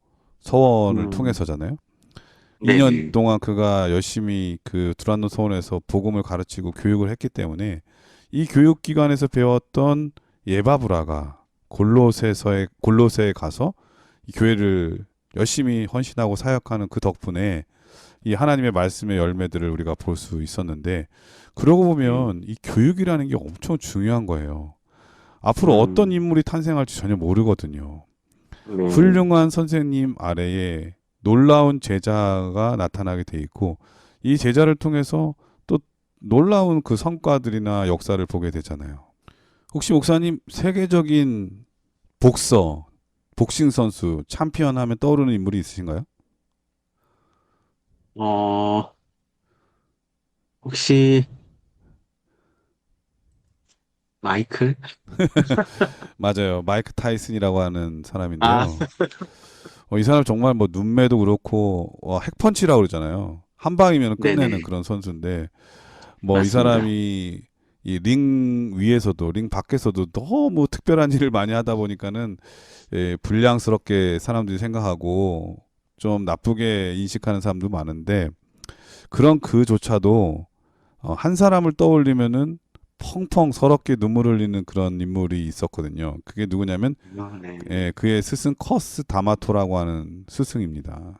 서원을 음, 통해서잖아요. 네, 2년 동안 그가 열심히 그 두란노 서원에서 복음을 가르치고 교육을 했기 때문에 이 교육기관에서 배웠던 에바브라가 골로새에 가서 이 교회를 열심히 헌신하고 사역하는 그 덕분에 이 하나님의 말씀의 열매들을 우리가 볼 수 있었는데 그러고 보면 이 교육이라는 게 엄청 중요한 거예요. 앞으로 어떤 음, 인물이 탄생할지 전혀 모르거든요. 네, 훌륭한 선생님 아래에 놀라운 제자가 나타나게 돼 있고 이 제자를 통해서 또 놀라운 그 성과들이나 역사를 보게 되잖아요. 혹시 목사님 세계적인 복싱 선수 챔피언 하면 떠오르는 인물이 있으신가요? 어, 혹시 마이클? 맞아요. 마이크 타이슨이라고 하는 아, 사람인데요. 이 사람 정말 뭐 눈매도 그렇고 핵펀치라고 그러잖아요. 한 방이면 끝내는 네네, 그런 선수인데 뭐 이 맞습니다. 사람이 이 링 위에서도 링 밖에서도 너무 특별한 일을 많이 하다 보니까는 불량스럽게 사람들이 생각하고 좀 나쁘게 인식하는 사람도 많은데 그런 그조차도 한 사람을 떠올리면은 펑펑 서럽게 눈물 흘리는 그런 인물이 있었거든요. 그게 누구냐면 네, 그의 스승 커스 다마토라고 하는 스승입니다.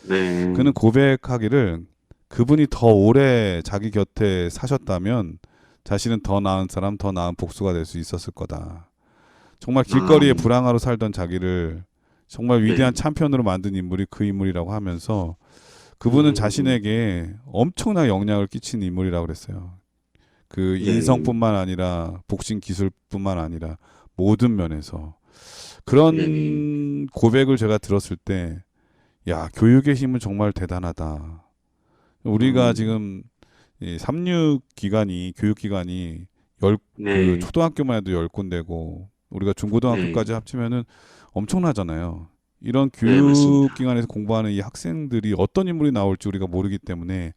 네. 그는 고백하기를 그분이 더 오래 자기 곁에 사셨다면 자신은 더 나은 사람, 더 나은 복수가 될 수 있었을 거다. 정말 길거리에 아, 불황아로 살던 자기를 정말 위대한 네. 챔피언으로 만든 인물이 그 인물이라고 하면서 그분은 음, 자신에게 엄청난 영향을 끼친 인물이라고 그랬어요. 그 네. 인성뿐만 아니라 복싱 기술뿐만 아니라 모든 면에서 네네. 그런 고백을 제가 들었을 때, 야, 교육의 힘은 정말 대단하다. 우리가 음, 지금 이 삼육 기관이 교육 기관이 그 네. 초등학교만 해도 10군데고 우리가 네. 중고등학교까지 합치면은 엄청나잖아요. 이런 네, 교육 맞습니다. 기관에서 공부하는 이 학생들이 어떤 인물이 나올지 우리가 모르기 때문에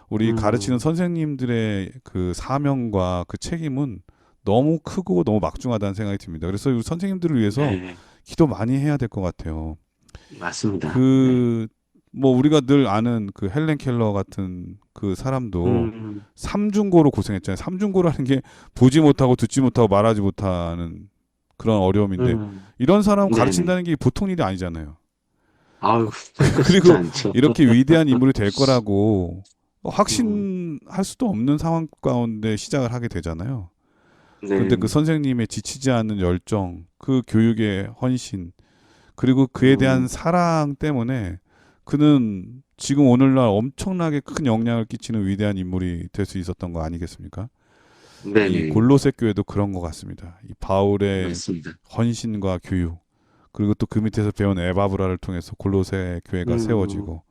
우리 가르치는 음, 선생님들의 그 사명과 그 책임은 너무 크고 너무 막중하다는 생각이 듭니다. 그래서 우리 선생님들을 위해서 네. 기도 많이 해야 될 것 같아요. 맞습니다. 네. 그 뭐 우리가 늘 아는 그 헬렌 켈러 같은 그 사람도 음, 삼중고로 고생했잖아요. 삼중고라는 게 보지 못하고 듣지 못하고 말하지 못하는 그런 어려움인데 이런 사람 네네. 가르친다는 게 보통 일이 아니잖아요. 아유, 쉽지 그리고 않죠. 이렇게 위대한 인물이 될 거라고 음, 확신할 수도 없는 상황 가운데 시작을 하게 되잖아요. 근데 그 네. 선생님의 지치지 않는 열정, 그 교육의 헌신, 그리고 그에 대한 음, 사랑 때문에 그는 지금 오늘날 엄청나게 큰 영향을 끼치는 위대한 인물이 될 수 있었던 거 아니겠습니까? 이 네네. 골로새 교회도 그런 것 같습니다. 이 바울의 맞습니다. 헌신과 교육, 그리고 또 그 밑에서 배운 에바브라를 통해서 골로새 교회가 음, 세워지고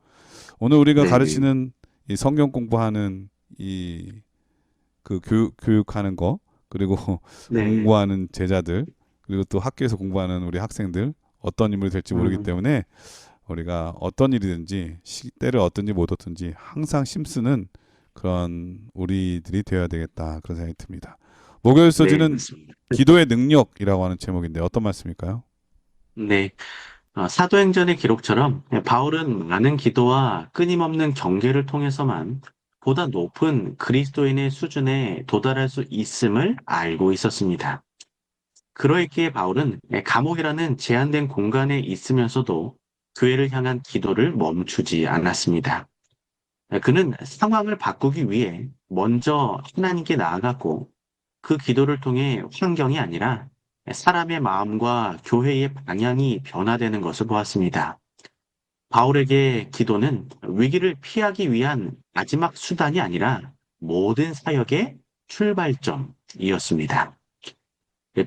오늘 우리가 네네. 가르치는 이 성경 공부하는 이 그 교육하는 거 그리고 네. 공부하는 제자들 그리고 또 학교에서 공부하는 우리 학생들 어떤 인물이 될지 모르기 음, 때문에 우리가 어떤 일이든지 때를 얻든지 못 얻든지 항상 힘쓰는 그런 우리들이 되어야 되겠다 그런 생각이 듭니다. 목요일 네, 서지는 맞습니다. 기도의 능력이라고 하는 제목인데 어떤 말씀일까요? 네. 사도행전의 기록처럼 바울은 많은 기도와 끊임없는 경계를 통해서만 보다 높은 그리스도인의 수준에 도달할 수 있음을 알고 있었습니다. 그러했기에 바울은 감옥이라는 제한된 공간에 있으면서도 교회를 향한 기도를 멈추지 않았습니다. 그는 상황을 바꾸기 위해 먼저 하나님께 나아갔고 그 기도를 통해 환경이 아니라 사람의 마음과 교회의 방향이 변화되는 것을 보았습니다. 바울에게 기도는 위기를 피하기 위한 마지막 수단이 아니라 모든 사역의 출발점이었습니다.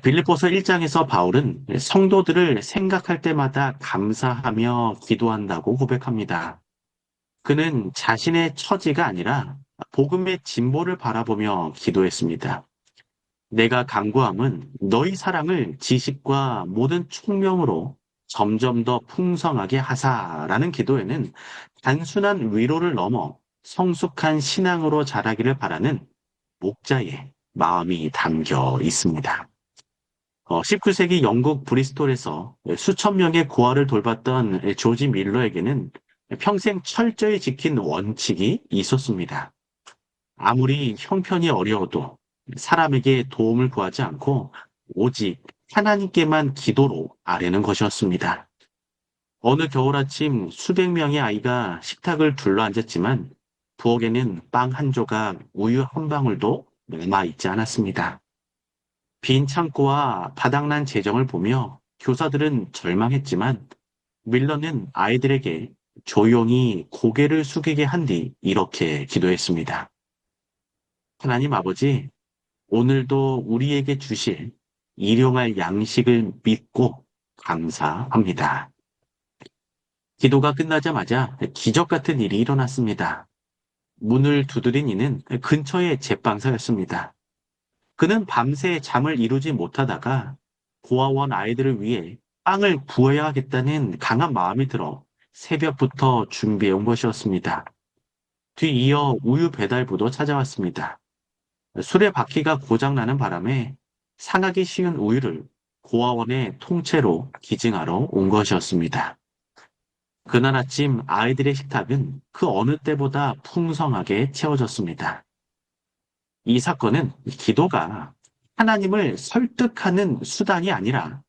빌립보서 1장에서 바울은 성도들을 생각할 때마다 감사하며 기도한다고 고백합니다. 그는 자신의 처지가 아니라 복음의 진보를 바라보며 기도했습니다. 내가 간구함은 너희 사랑을 지식과 모든 총명으로 점점 더 풍성하게 하사라는 기도에는 단순한 위로를 넘어 성숙한 신앙으로 자라기를 바라는 목자의 마음이 담겨 있습니다. 19세기 영국 브리스톨에서 수천 명의 고아를 돌봤던 조지 밀러에게는 평생 철저히 지킨 원칙이 있었습니다. 아무리 형편이 어려워도 사람에게 도움을 구하지 않고 오직 하나님께만 기도로 아뢰는 것이었습니다. 어느 겨울 아침 수백 명의 아이가 식탁을 둘러앉았지만 부엌에는 빵 한 조각, 우유 한 방울도 남아있지 않았습니다. 빈 창고와 바닥난 재정을 보며 교사들은 절망했지만 밀러는 아이들에게 조용히 고개를 숙이게 한 뒤 이렇게 기도했습니다. 하나님 아버지, 오늘도 우리에게 주실 일용할 양식을 믿고 감사합니다. 기도가 끝나자마자 기적 같은 일이 일어났습니다. 문을 두드린 이는 근처의 제빵사였습니다. 그는 밤새 잠을 이루지 못하다가 고아원 아이들을 위해 빵을 구해야 하겠다는 강한 마음이 들어 새벽부터 준비해 온 것이었습니다. 뒤이어 우유 배달부도 찾아왔습니다. 술의 바퀴가 고장나는 바람에 상하기 쉬운 우유를 고아원에 통째로 기증하러 온 것이었습니다. 그날 아침 아이들의 식탁은 그 어느 때보다 풍성하게 채워졌습니다. 이 사건은 기도가 하나님을 설득하는 수단이 아니라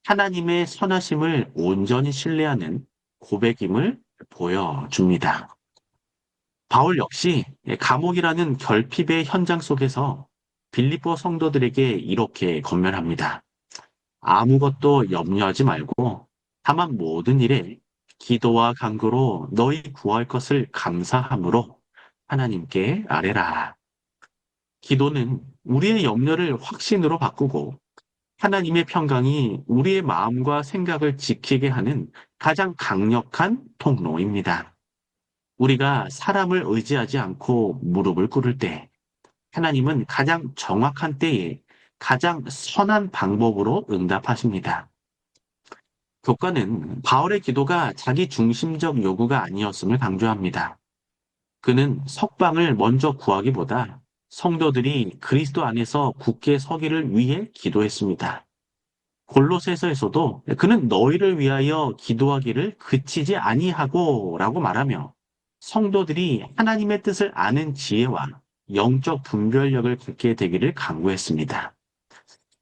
하나님의 선하심을 온전히 신뢰하는 고백임을 보여줍니다. 바울 역시 감옥이라는 결핍의 현장 속에서 빌립보 성도들에게 이렇게 권면합니다. 아무것도 염려하지 말고 다만 모든 일에 기도와 간구로 너희 구할 것을 감사함으로 하나님께 아뢰라. 기도는 우리의 염려를 확신으로 바꾸고 하나님의 평강이 우리의 마음과 생각을 지키게 하는 가장 강력한 통로입니다. 우리가 사람을 의지하지 않고 무릎을 꿇을 때 하나님은 가장 정확한 때에 가장 선한 방법으로 응답하십니다. 교과는 바울의 기도가 자기 중심적 요구가 아니었음을 강조합니다. 그는 석방을 먼저 구하기보다 성도들이 그리스도 안에서 굳게 서기를 위해 기도했습니다. 골로새서에서도 그는 너희를 위하여 기도하기를 그치지 아니하고라고 말하며 성도들이 하나님의 뜻을 아는 지혜와 영적 분별력을 갖게 되기를 강구했습니다.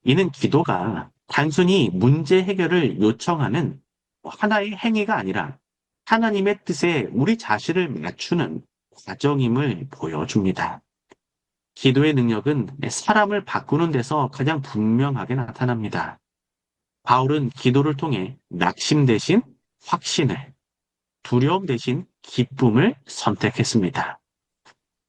이는 기도가 단순히 문제 해결을 요청하는 하나의 행위가 아니라 하나님의 뜻에 우리 자신을 맞추는 과정임을 보여줍니다. 기도의 능력은 사람을 바꾸는 데서 가장 분명하게 나타납니다. 바울은 기도를 통해 낙심 대신 확신을, 두려움 대신 기쁨을 선택했습니다.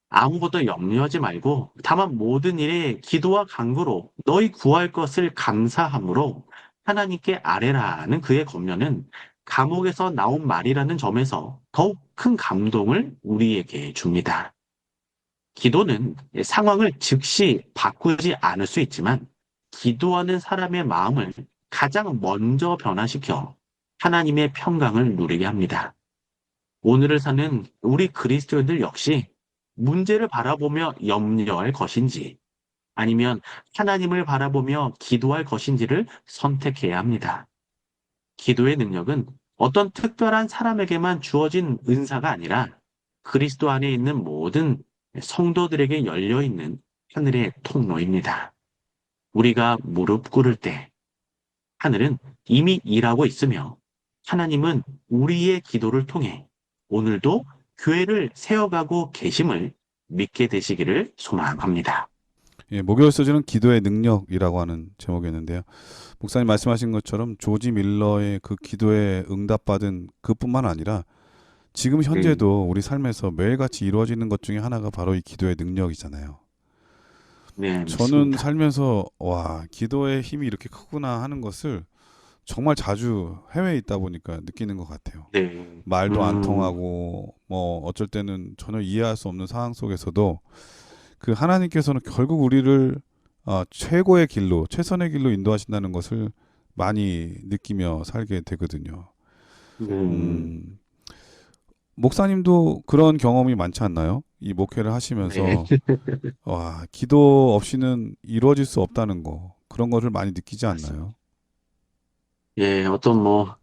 아무것도 염려하지 말고 다만 모든 일에 기도와 간구로 너희 구할 것을 감사함으로 하나님께 아뢰라는 그의 권면은 감옥에서 나온 말이라는 점에서 더욱 큰 감동을 우리에게 줍니다. 기도는 상황을 즉시 바꾸지 않을 수 있지만 기도하는 사람의 마음을 가장 먼저 변화시켜 하나님의 평강을 누리게 합니다. 오늘을 사는 우리 그리스도인들 역시 문제를 바라보며 염려할 것인지 아니면 하나님을 바라보며 기도할 것인지를 선택해야 합니다. 기도의 능력은 어떤 특별한 사람에게만 주어진 은사가 아니라 그리스도 안에 있는 모든 성도들에게 열려있는 하늘의 통로입니다. 우리가 무릎 꿇을 때 하늘은 이미 일하고 있으며 하나님은 우리의 기도를 통해 오늘도 교회를 세워가고 계심을 믿게 되시기를 소망합니다. 예, 목요일 소주는 기도의 능력이라고 하는 제목이었는데요. 목사님 말씀하신 것처럼 조지 밀러의 그 기도에 응답받은 그뿐만 아니라 지금 현재도 우리 삶에서 매일같이 이루어지는 것 중에 하나가 바로 이 기도의 능력이잖아요. 네, 저는 맞습니다. 살면서 와, 기도의 힘이 이렇게 크구나 하는 것을 정말 자주 해외에 있다 보니까 느끼는 것 같아요. 네, 말도 안 통하고 뭐 어쩔 때는 전혀 이해할 수 없는 상황 속에서도 그 하나님께서는 결국 우리를 최고의 길로, 최선의 길로 인도하신다는 것을 많이 느끼며 살게 되거든요. 음, 목사님도 그런 경험이 많지 않나요? 이 목회를 네, 하시면서 와, 기도 없이는 이루어질 수 없다는 거, 그런 것을 많이 느끼지 맞습니다. 않나요? 예, 어떤 뭐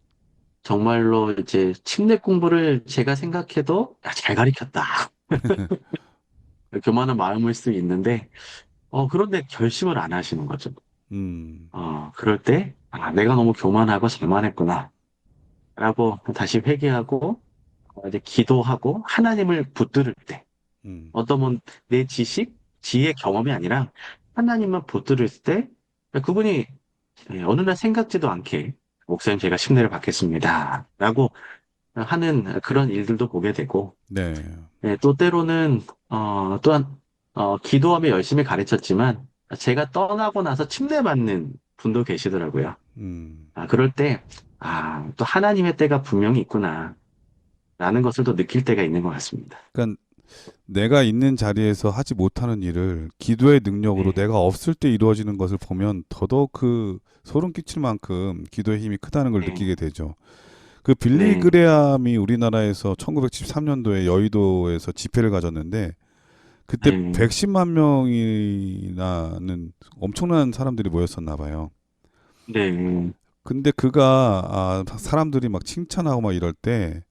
정말로 이제 침례 공부를 제가 생각해도 잘 가르쳤다. 교만한 마음일 수 있는데, 그런데 결심을 안 하시는 거죠. 음, 그럴 때, 내가 너무 교만하고 잘만했구나. 라고 다시 회개하고, 이제 기도하고, 하나님을 붙들을 때, 음, 어떤 내 지식, 지혜, 경험이 아니라, 하나님만 붙들을 때, 그분이 어느 날 생각지도 않게, 목사님 제가 심례를 받겠습니다. 라고 하는 그런 일들도 보게 되고, 네, 또 때로는, 또한, 기도하며 열심히 가르쳤지만, 제가 떠나고 나서 침례받는 분도 계시더라고요. 그럴 때, 또 하나님의 때가 분명히 있구나, 라는 것을 또 느낄 때가 있는 것 같습니다. 그러니까 내가 있는 자리에서 하지 못하는 일을 기도의 능력으로 네, 내가 없을 때 이루어지는 것을 보면 더더욱 그 소름 끼칠 만큼 기도의 힘이 크다는 걸 네, 느끼게 되죠. 그 빌리 네, 그레함이 우리나라에서 1973년도에 여의도에서 집회를 가졌는데 그때 네, 110만 명이나는 엄청난 사람들이 모였었나 봐요. 네, 근데 그가 사람들이 막 칭찬하고 막 이럴 때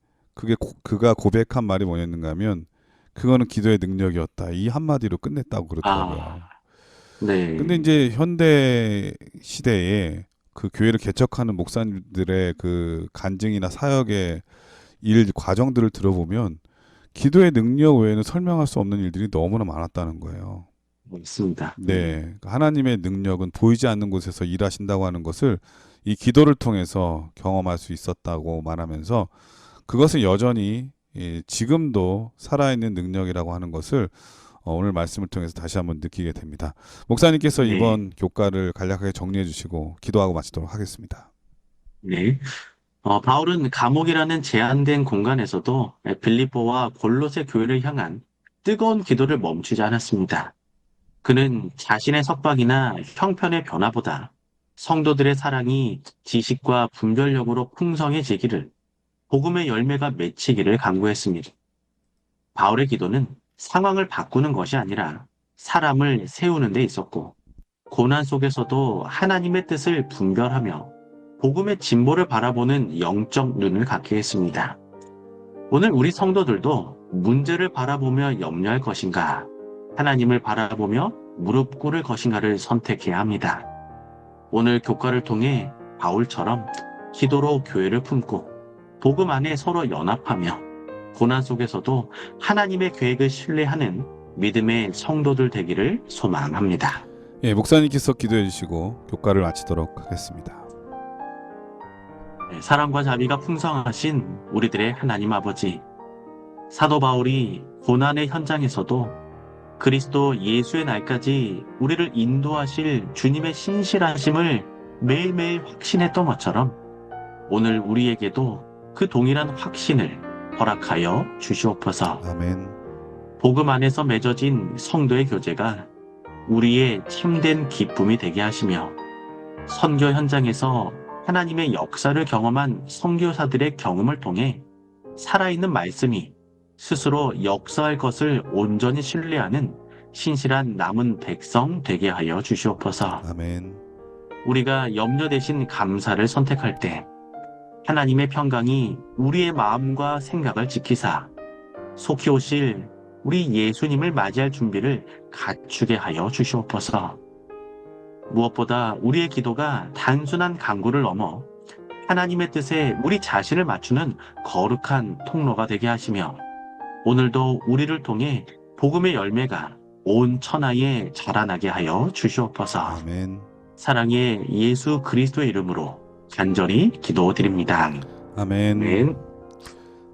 그가 고백한 말이 뭐였는가 하면 그거는 기도의 능력이었다. 이 한마디로 끝냈다고 그러더라고요. 아, 근데 네, 이제 현대 시대에 그 교회를 개척하는 목사님들의 그 간증이나 사역에 일 과정들을 들어보면 기도의 능력 외에는 설명할 수 없는 일들이 너무나 많았다는 거예요. 맞습니다. 네, 하나님의 능력은 보이지 않는 곳에서 일하신다고 하는 것을 이 기도를 통해서 경험할 수 있었다고 말하면서 그것은 여전히 지금도 살아있는 능력이라고 하는 것을 오늘 말씀을 통해서 다시 한번 느끼게 됩니다. 목사님께서 네. 이번 교과를 간략하게 정리해 주시고 기도하고 마치도록 하겠습니다. 네. 바울은 감옥이라는 제한된 공간에서도 빌립보와 골로새 교회를 향한 뜨거운 기도를 멈추지 않았습니다. 그는 자신의 석박이나 형편의 변화보다 성도들의 사랑이 지식과 분별력으로 풍성해지기를, 복음의 열매가 맺히기를 간구했습니다. 바울의 기도는 상황을 바꾸는 것이 아니라 사람을 세우는 데 있었고, 고난 속에서도 하나님의 뜻을 분별하며 복음의 진보를 바라보는 영적 눈을 갖게 했습니다. 오늘 우리 성도들도 문제를 바라보며 염려할 것인가, 하나님을 바라보며 무릎 꿇을 것인가를 선택해야 합니다. 오늘 교과를 통해 바울처럼 기도로 교회를 품고 복음 안에 서로 연합하며 고난 속에서도 하나님의 계획을 신뢰하는 믿음의 성도들 되기를 소망합니다. 예, 목사님께서 기도해 주시고 교과를 마치도록 하겠습니다. 사랑과 자비가 풍성하신 우리들의 하나님 아버지, 사도 바울이 고난의 현장에서도 그리스도 예수의 날까지 우리를 인도하실 주님의 신실하심을 매일매일 확신했던 것처럼 오늘 우리에게도 그 동일한 확신을 허락하여 주시옵소서. 아멘. 복음 안에서 맺어진 성도의 교제가 우리의 참된 기쁨이 되게 하시며 선교 현장에서 하나님의 역사를 경험한 선교사들의 경험을 통해 살아있는 말씀이 스스로 역사할 것을 온전히 신뢰하는 신실한 남은 백성 되게 하여 주시옵소서. 아멘. 우리가 염려 대신 감사를 선택할 때 하나님의 평강이 우리의 마음과 생각을 지키사 속히 오실 우리 예수님을 맞이할 준비를 갖추게 하여 주시옵소서. 무엇보다 우리의 기도가 단순한 간구를 넘어 하나님의 뜻에 우리 자신을 맞추는 거룩한 통로가 되게 하시며 오늘도 우리를 통해 복음의 열매가 온 천하에 자라나게 하여 주시옵소서. 아멘. 사랑의 예수 그리스도의 이름으로 간절히 기도드립니다. 아멘. 아멘.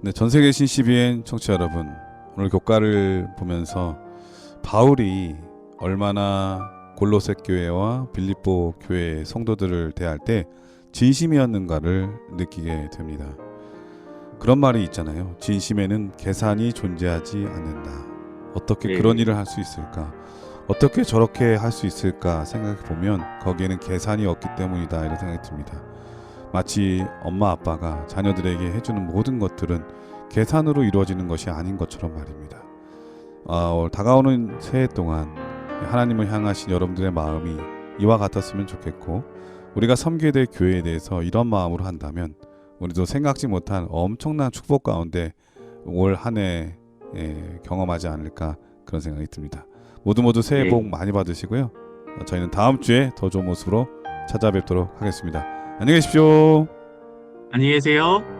네, 전 세계 CBN 청취자 여러분, 오늘 교과를 보면서 바울이 얼마나 골로새 교회와 빌립보 교회의 성도들을 대할 때 진심이었는가를 느끼게 됩니다. 그런 말이 있잖아요. 진심에는 계산이 존재하지 않는다. 어떻게 그런 일을 할 수 있을까? 어떻게 저렇게 할 수 있을까 생각해 보면 거기에는 계산이 없기 때문이다 이런 생각이 듭니다. 마치 엄마 아빠가 자녀들에게 해주는 모든 것들은 계산으로 이루어지는 것이 아닌 것처럼 말입니다. 다가오는 새해 동안 하나님을 향하신 여러분들의 마음이 이와 같았으면 좋겠고, 우리가 섬기게 될 교회에 대해서 이런 마음으로 한다면 우리도 생각지 못한 엄청난 축복 가운데 올 한 해 경험하지 않을까 그런 생각이 듭니다. 모두 새해 복 많이 받으시고요. 저희는 다음 주에 더 좋은 모습으로 찾아뵙도록 하겠습니다. 안녕히 계십시오. 안녕히 계세요.